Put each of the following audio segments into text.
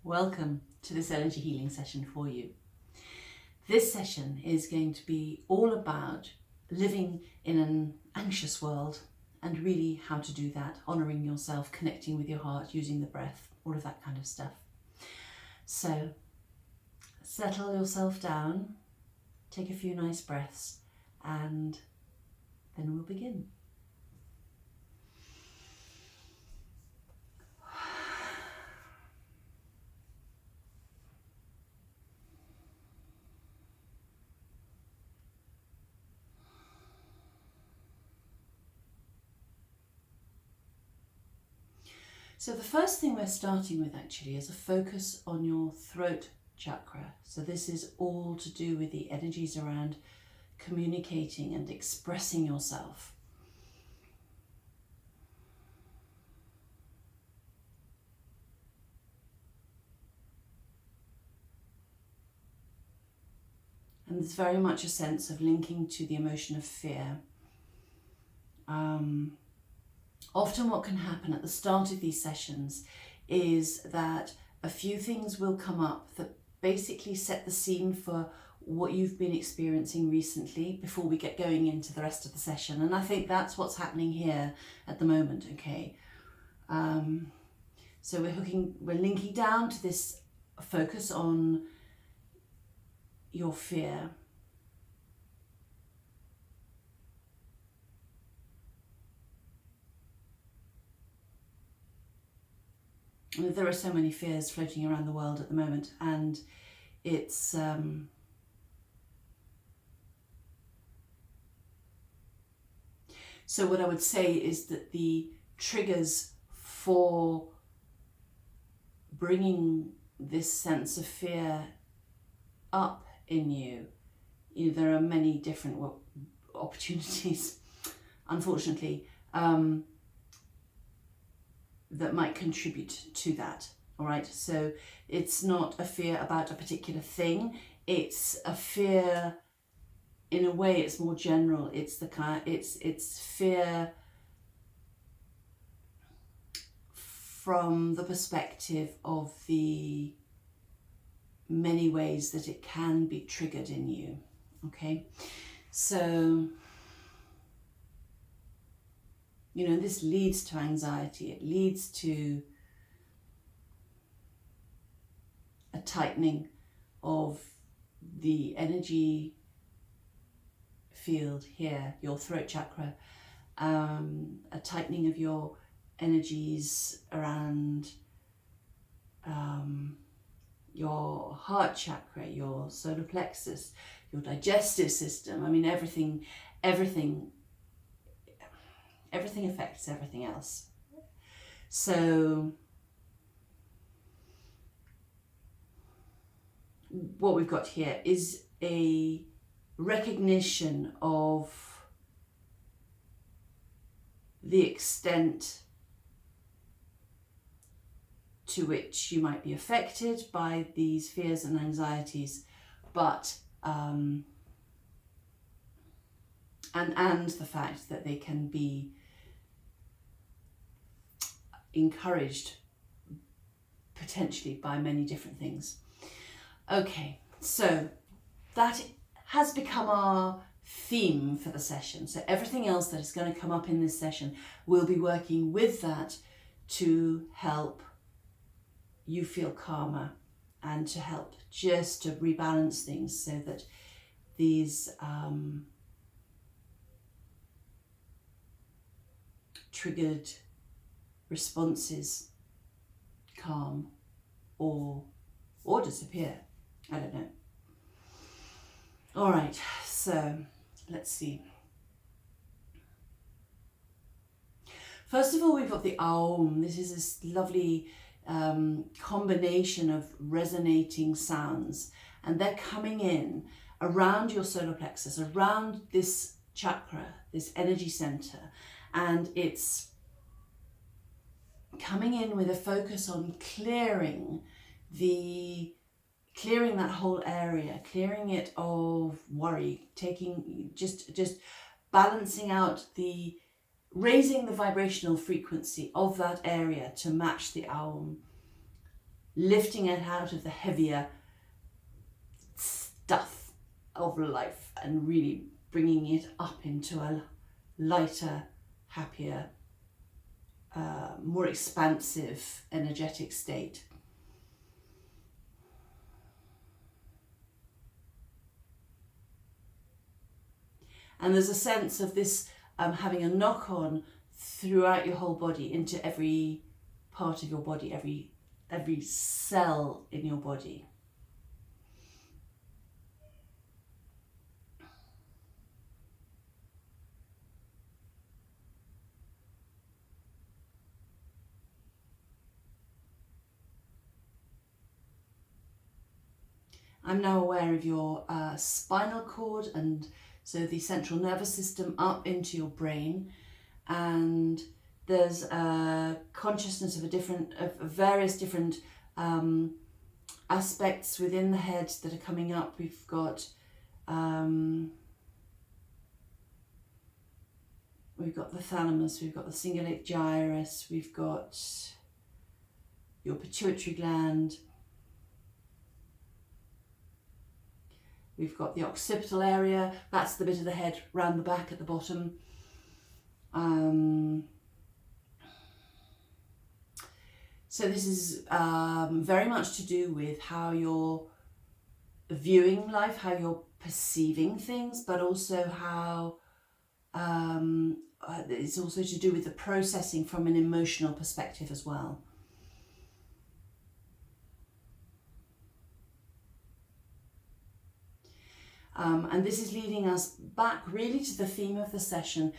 Welcome to this energy healing session for you. This session is going to be all about living in an anxious world and really how to do that, honouring yourself, connecting with your heart, using the breath, all of that kind of stuff. So settle yourself down, take a few nice breaths, and then we'll begin. So the first thing we're starting with actually is a focus on your throat chakra. So this is all to do with the energies around communicating and expressing yourself. And there's very much a sense of linking to the emotion of fear. Often what can happen at the start of these sessions is that a few things will come up that basically set the scene for what you've been experiencing recently before we get going into the rest of the session. And I think that's what's happening here at the moment, okay? So we're linking down to this focus on your fear. There are so many fears floating around the world at the moment, and it's so what I would say is that the triggers for bringing this sense of fear up in you, there are many different opportunities, unfortunately, that might contribute to that. All right, so it's not a fear about a particular thing, it's a fear, in a way it's more general. It's the kind, it's fear from the perspective of the many ways that it can be triggered in you. Okay, so this leads to anxiety, it leads to a tightening of the energy field here, your throat chakra, a tightening of your energies around your heart chakra, your solar plexus, your digestive system. I mean, everything affects everything else. So what we've got here is a recognition of the extent to which you might be affected by these fears and anxieties, but and the fact that they can be encouraged potentially by many different things. Okay, so that has become our theme for the session. So everything else that is going to come up in this session, we'll be working with that to help you feel calmer and to help just to rebalance things so that these triggered responses calm or disappear. I don't know. All right, so let's see. First of all, we've got the Aum. This is this lovely combination of resonating sounds, and they're coming in around your solar plexus, around this chakra, this energy center, and it's coming in with a focus on clearing that whole area, clearing it of worry, just balancing out raising the vibrational frequency of that area to match the Aum. lifting it out of the heavier stuff of life and really bringing it up into a lighter, happier, more expansive, energetic state. And there's a sense of this having a knock-on throughout your whole body, into every part of your body, every cell in your body. I'm now aware of your spinal cord, and so the central nervous system up into your brain, and there's a consciousness of various different aspects within the head that are coming up. We've got the thalamus, we've got the cingulate gyrus, we've got your pituitary gland, we've got the occipital area, that's the bit of the head round the back at the bottom. So this is very much to do with how you're viewing life, how you're perceiving things, but also how it's also to do with the processing from an emotional perspective as well. And this is leading us back really to the theme of the session,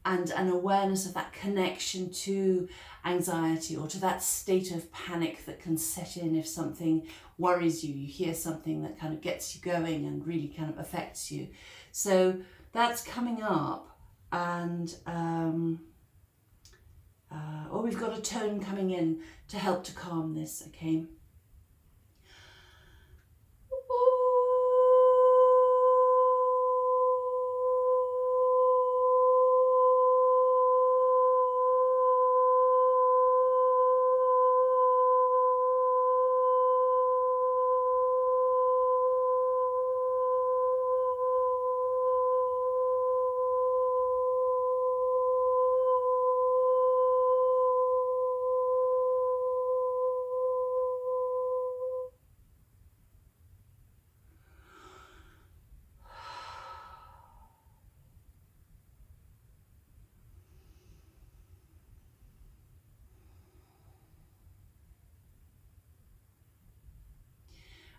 and an awareness of that connection to anxiety, or to that state of panic that can set in if something worries you. You hear something that kind of gets you going and really kind of affects you. So that's coming up, and we've got a tone coming in to help to calm this, okay?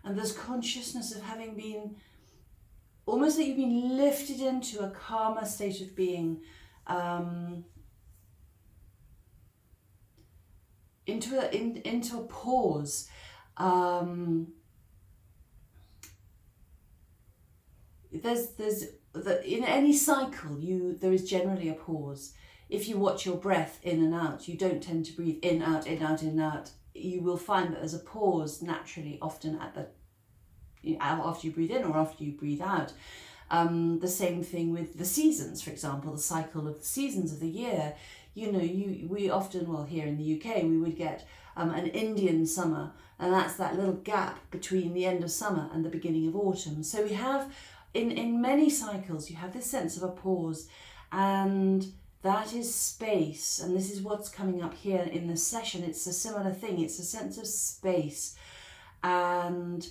And there's consciousness of having been, almost like you've been lifted into a calmer state of being, into a pause. In any cycle, there is generally a pause. If you watch your breath in and out, you don't tend to breathe in, out, in, out, in, out. You will find that there's a pause naturally, often after you breathe in or after you breathe out. The same thing with the seasons, for example, the cycle of the seasons of the year. We often, well, here in the UK, we would get an Indian summer, and that's that little gap between the end of summer and the beginning of autumn. So we have, in many cycles, you have this sense of a pause, and that is space. And this is what's coming up here in this session. It's a similar thing. It's a sense of space and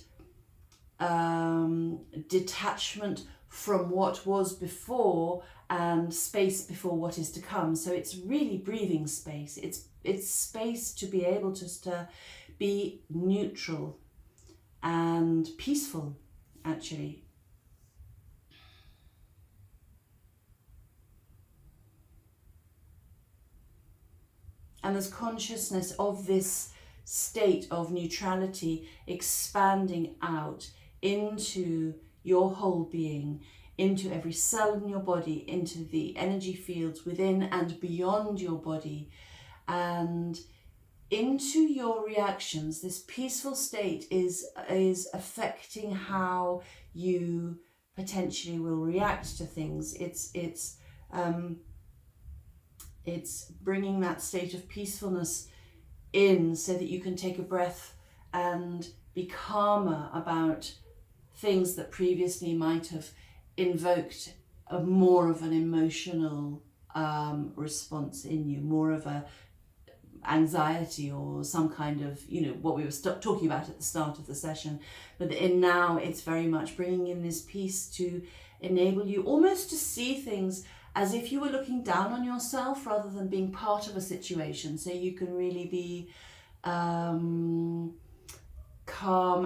detachment from what was before, and space before what is to come. So it's really breathing space. It's space to be able to be neutral and peaceful, actually. And there's consciousness of this state of neutrality expanding out into your whole being, into every cell in your body, into the energy fields within and beyond your body, and into your reactions. This peaceful state is affecting how you potentially will react to things. It's bringing that state of peacefulness in so that you can take a breath and be calmer about things that previously might have invoked more of an emotional response in you, more of a anxiety or some kind of, what we were talking about at the start of the session. But now it's very much bringing in this piece to enable you almost to see things as if you were looking down on yourself rather than being part of a situation. So you can really be calm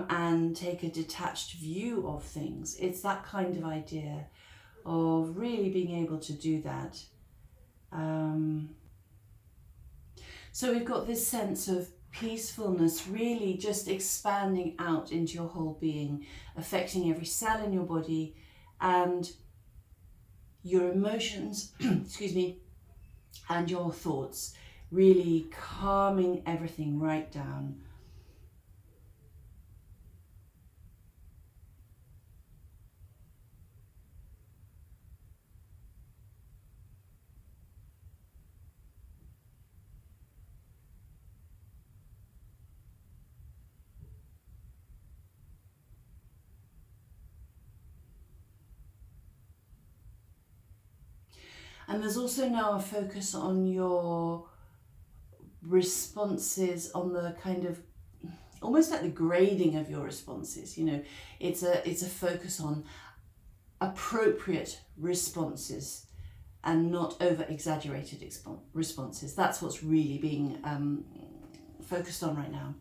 and take a detached view of things. It's that kind of idea of really being able to do that. So we've got this sense of peacefulness really just expanding out into your whole being, affecting every cell in your body and your emotions, excuse me, and your thoughts, really calming everything right down. And there's also now a focus on your responses, on the kind of, almost like the grading of your responses. It's a focus on appropriate responses and not over exaggerated responses. That's what's really being focused on right now.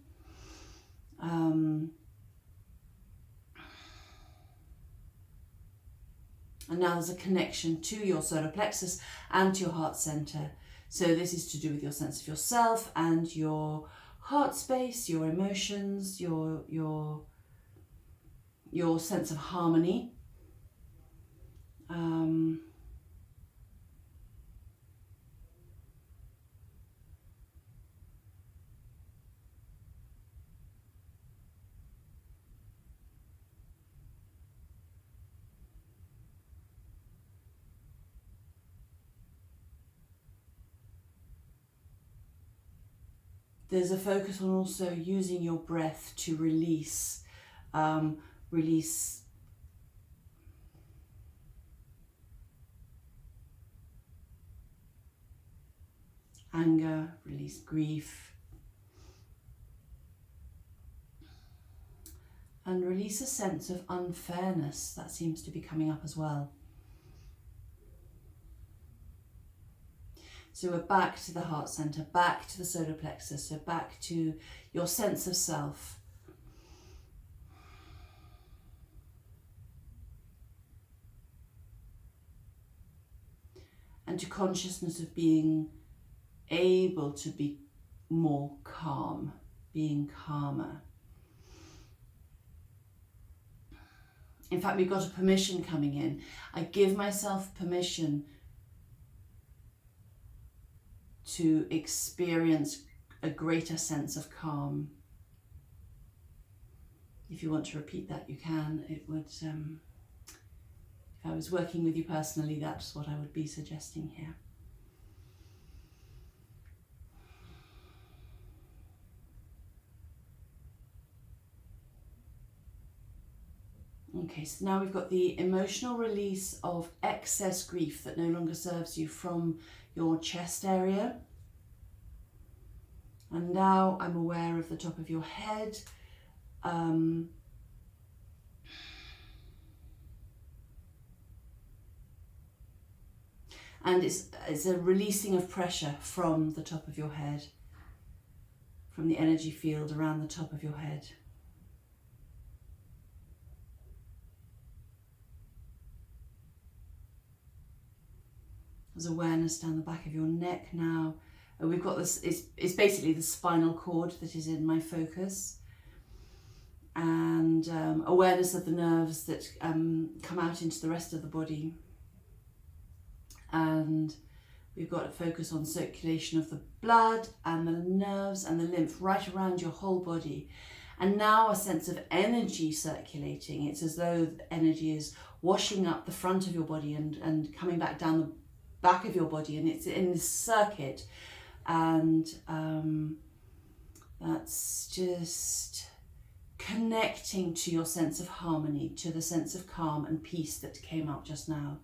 And now there's a connection to your solar plexus and to your heart center. So this is to do with your sense of yourself and your heart space, your emotions, your sense of harmony. There's a focus on also using your breath to release anger, release grief, and release a sense of unfairness that seems to be coming up as well. So we're back to the heart center, back to the solar plexus, so back to your sense of self. And to consciousness of being able to be more calm, being calmer. In fact, we've got a permission coming in. I give myself permission to experience a greater sense of calm. If you want to repeat that, you can. It would, if I was working with you personally, that's what I would be suggesting here. Okay, so now we've got the emotional release of excess grief that no longer serves you from your chest area. And now I'm aware of the top of your head. And it's a releasing of pressure from the top of your head, from the energy field around the top of your head. There's awareness down the back of your neck now. We've got this, it's basically the spinal cord that is in my focus. And awareness of the nerves that come out into the rest of the body. And we've got a focus on circulation of the blood and the nerves and the lymph right around your whole body. And now a sense of energy circulating. It's as though energy is washing up the front of your body and coming back down the back of your body, and it's in this circuit, and That's just connecting to your sense of harmony, to the sense of calm and peace that came up just now.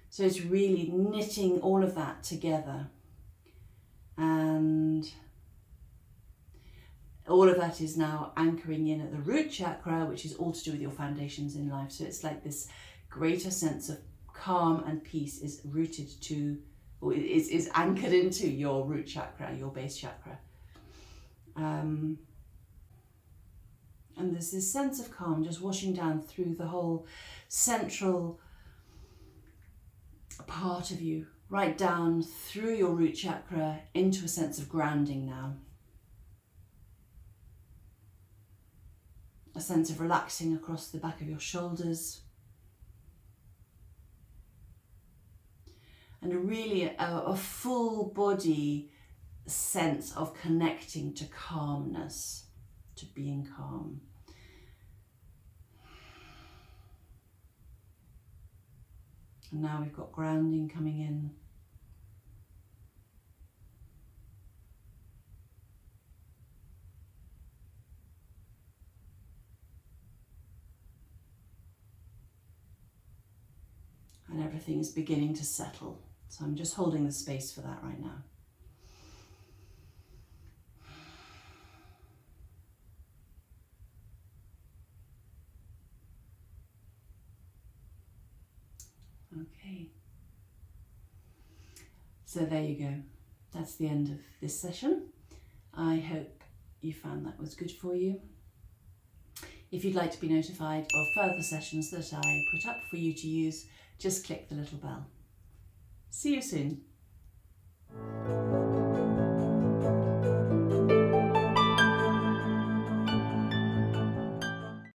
So it's really knitting all of that together. And all of that is now anchoring in at the root chakra, which is all to do with your foundations in life. So it's like this greater sense of calm and peace is rooted to, or is anchored into your root chakra, your base chakra. And there's this sense of calm just washing down through the whole central part of you, right down through your root chakra into a sense of grounding now. A sense of relaxing across the back of your shoulders. And really a full body sense of connecting to calmness, to being calm. And now we've got grounding coming in. And everything is beginning to settle. So I'm just holding the space for that right now. Okay. So there you go. That's the end of this session. I hope you found that was good for you. If you'd like to be notified of further sessions that I put up for you to use, just click the little bell. See you soon.